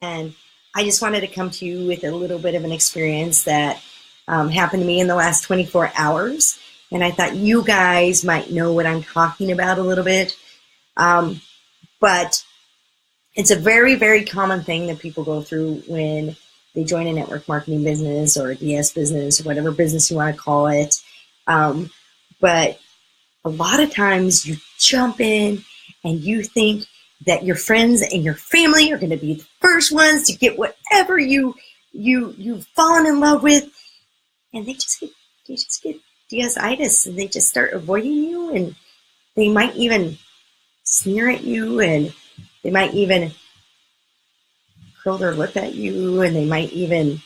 And I just wanted to come to you with a little bit of an experience that happened to me in the last 24 hours. And I thought you guys might know what I'm talking about a little bit. Um, but it's a very, very common thing that people go through when they join a network marketing business or a DS business or whatever business you want to call it. Um, but a lot of times you jump in and you think that your friends and your family are going to be the first ones to get whatever you've fallen in love with, and they just get DS-itis, and they just start avoiding you, and they might even sneer at you, and they might even curl their lip at you, and they might even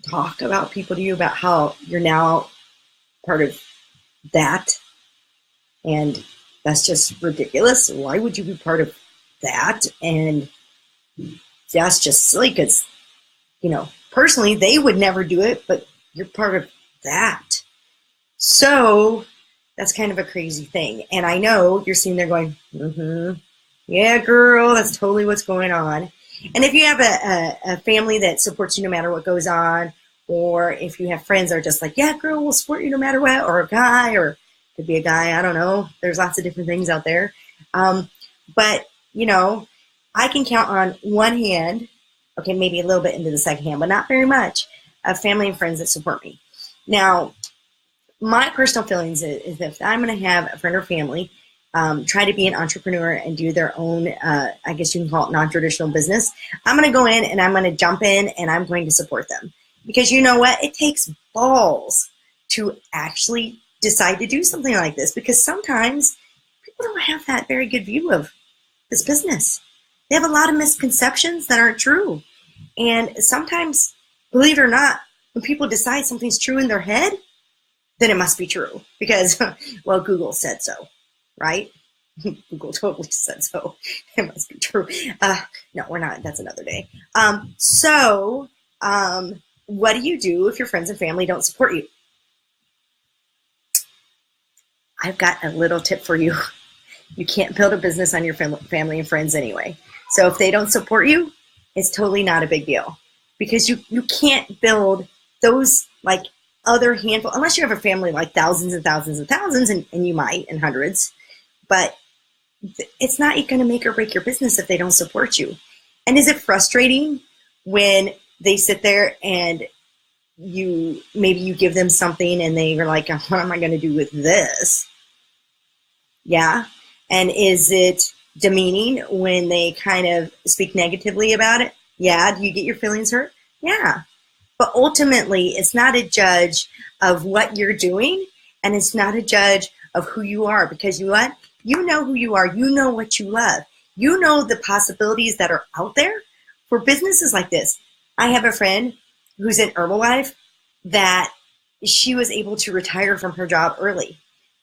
talk about people to you about how you're now part of that. And that's just ridiculous. Why would you be part of that? And that's just silly because, personally, they would never do it, but you're part of that. So that's kind of a crazy thing. And I know you're sitting there going, yeah, girl, that's totally what's going on. And if you have a family that supports you no matter what goes on, or if you have friends that are just like, yeah, girl, we'll support you no matter what, or a guy, or could be a guy, I don't know. There's lots of different things out there. But, I can count on one hand, okay, maybe a little bit into the second hand, but not very much, of family and friends that support me. Now, my personal feelings is that if I'm going to have a friend or family try to be an entrepreneur and do their own, I guess you can call it non-traditional business, I'm going to go in and I'm going to jump in and I'm going to support them. Because you know what? It takes balls to actually decide to do something like this, because sometimes people don't have that very good view of this business. They have a lot of misconceptions that aren't true. And sometimes, believe it or not, when people decide something's true in their head, then it must be true because, well, Google said so, right? Google totally said so. It must be true. No, we're not. That's another day. What do you do if your friends and family don't support you? I've got a little tip for you. You can't build a business on your family and friends anyway. So if they don't support you, it's totally not a big deal, because you can't build those like other handful, unless you have a family like thousands and thousands and thousands, and you might, and hundreds, but it's not going to make or break your business if they don't support you. And is it frustrating when they sit there and maybe you give them something and they are like, what am I going to do with this? Yeah. And is it demeaning when they kind of speak negatively about it? Yeah. Do you get your feelings hurt? Yeah. But ultimately, it's not a judge of what you're doing, and it's not a judge of who you are, because you know what? You know who you are. You know what you love. You know the possibilities that are out there for businesses like this. I have a friend who's in Herbalife that she was able to retire from her job early.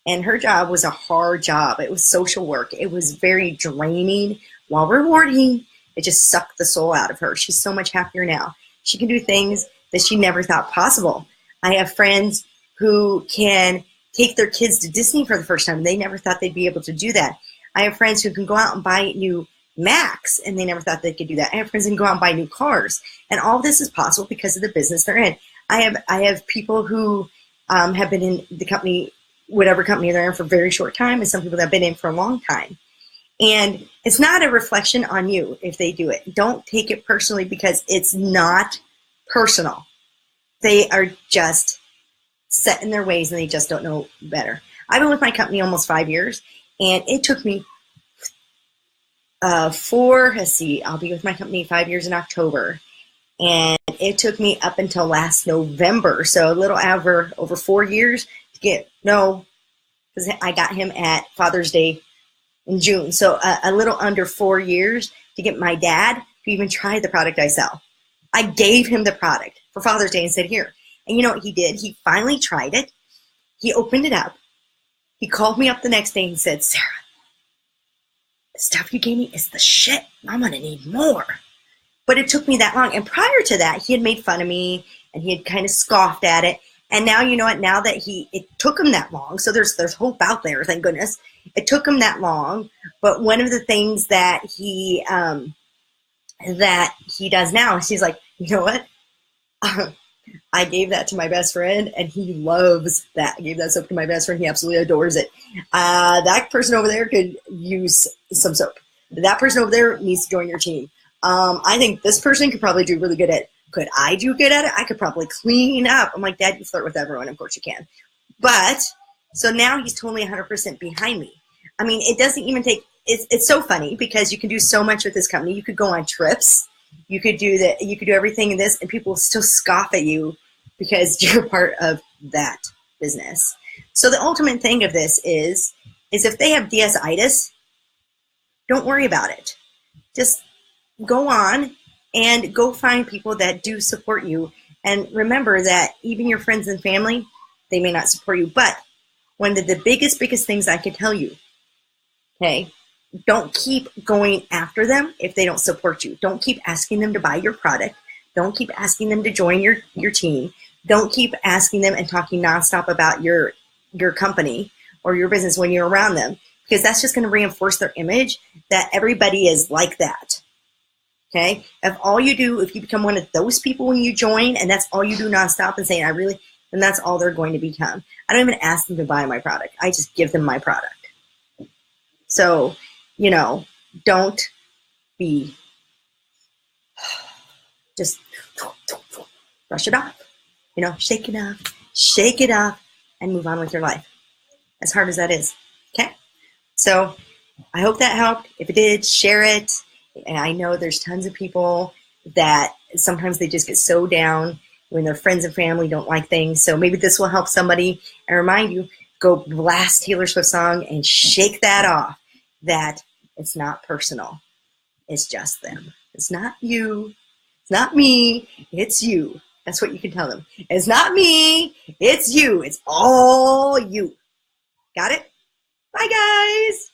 And her job was a hard job. It was social work. It was very draining while rewarding. It just sucked the soul out of her. She's so much happier now. She can do things that she never thought possible. I have friends who can take their kids to Disney for the first time. They never thought they'd be able to do that. I have friends who can go out and buy new Macs, and they never thought they could do that. I have friends who can go out and buy new cars. And all this is possible because of the business they're in. I have people who have been in the company, whatever company they're in, for a very short time, and some people that have been in for a long time. And it's not a reflection on you if they do it. Don't take it personally, because it's not personal. They are just set in their ways and they just don't know better. I've been with my company almost 5 years, and it took me I'll be with my company 5 years in October. And it took me up until last November, so a little over 4 years because I got him at Father's Day in June. So a little under 4 years to get my dad to even try the product I sell. I gave him the product for Father's Day and said, here. And you know what he did? He finally tried it. He opened it up. He called me up the next day and said, Sarah, the stuff you gave me is the shit. I'm going to need more. But it took me that long. And prior to that, he had made fun of me and he had kind of scoffed at it. And now, you know what, now that it took him that long, so there's hope out there, thank goodness. It took him that long. But one of the things that he that he does now. She's like, you know what? I gave that to my best friend, and he loves that. I gave that soap to my best friend. He absolutely adores it. That person over there could use some soap. That person over there needs to join your team. I think this person could probably do really good at it. Could I do good at it? I could probably clean up. I'm like, Dad, you flirt with everyone. Of course you can. But, so now he's totally 100% behind me. I mean, it doesn't even take, it's so funny because you can do so much with this company. You could go on trips. You could do that. You could do everything in this, and people will still scoff at you because you're part of that business. So the ultimate thing of this is if they have DS-itis, don't worry about it. Just go on and go find people that do support you. And remember that even your friends and family, they may not support you. But one of the biggest things I can tell you, okay, don't keep going after them if they don't support you. Don't keep asking them to buy your product. Don't keep asking them to join your team. Don't keep asking them and talking nonstop about your company or your business when you're around them, because that's just going to reinforce their image that everybody is like that. Okay? If you become one of those people when you join, and that's all you do nonstop and saying, then that's all they're going to become. I don't even ask them to buy my product. I just give them my product. So, don't be, just brush it off, shake it off, and move on with your life. As hard as that is. Okay? So I hope that helped. If it did, share it. And I know there's tons of people that sometimes they just get so down when their friends and family don't like things. So maybe this will help somebody and remind you, go blast Taylor Swift song and shake that off, that it's not personal. It's just them. It's not you. It's not me. It's you. That's what you can tell them. It's not me. It's you. It's all you. Got it? Bye, guys.